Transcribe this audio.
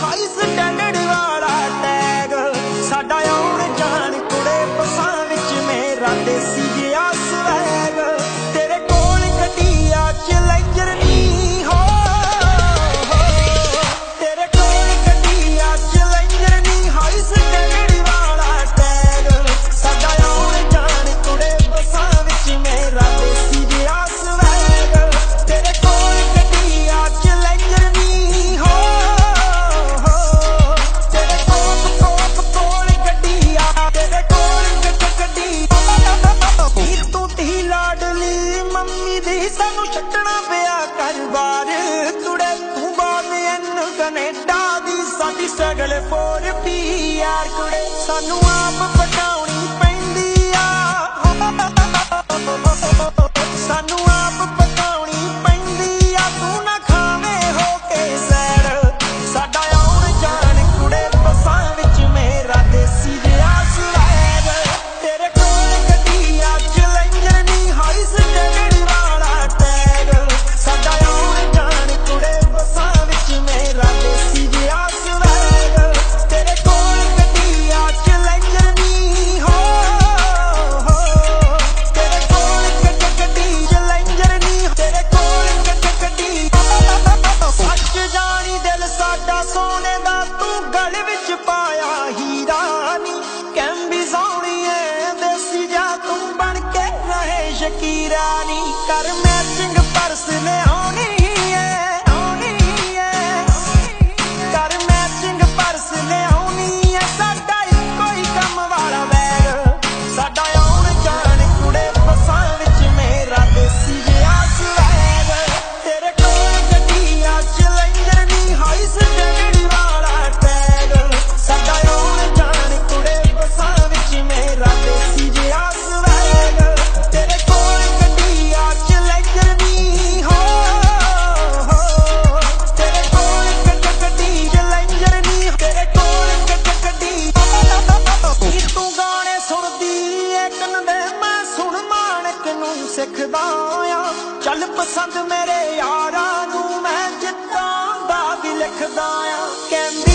High standard वाला tag साडा आउण जाण कुड़े बसां विच मेरा देसी जिहा स्वैग तेरे कोल गड्डी आ चैलेंजर नी हो तेरे कोल गड्डी आ चैलेंजर नी हाई स्टैंडर्ड वाला टैग साडा आउण जाण कुड़े बसां विच मेरा देसी जिहा स्वैग तेरे कोल गड्डी आ चैलेंजर नी हो तेरे कोल गड्डी आ तेरे कोल गड्डी हीर तू धी लाडली मम्मी दी सानू छड्डना पिया घर बार कुड़े तू बाल एन कनेडा दी साडी स्ट्रगल फॉर पीआर कुड़े सानू आप पटाउणी पैंदी आ सानू आप पटाउणी पैंदी आ तू ना खावे हो के सैर साडा आउण जाण कुड़े बसां विच मेरा देसी जिहा स्वैग तेरे कोल गड्डी आ चैलेंजर नी हाई स्टैंडर्ड वाला टैग साडा आउण जाण कुड़े बसां विच मेरा देसी जिहा स्वैग तेरे कोल गड्डी आ चैलेंजर नी हो तेरे कोल गड्डी चैलेंजर नी तेरे कोल गड्डी सच जानी दिल साडा सोने दा तू गल विच पाया हीरा नी कैंबी सोहणीए देसी जा तू बन के रहे शकीरा नी कर मैचिंग पर्स लिआउणी कर मैचिंग पर्स लिआउणी ऐ साडा इक्को ही कम वाला बैग साडा आउण जाण कुड़े बसां विच मेरा देसी जिहा स्वैग तेरे कोल गड्डी आ चैलेंजर नी हाई स्टैंडर्ड वाला टैग साडा आउण जाण कुड़े बसां विच मेरा देसी जिहा स्वैग तेरे कोल गड्डी आ चैलेंजर नी हो तेरे कोल गड्डी चैलेंजर नी तेरे कोल गड्डी नी तू गाने सुणदी ਏ ਕੰਦੇ मैं सुण माणक नूं सिखदा आ चल पसंद मेरे यारां नूं मैं जिद्दां दा भी लिखदा आ।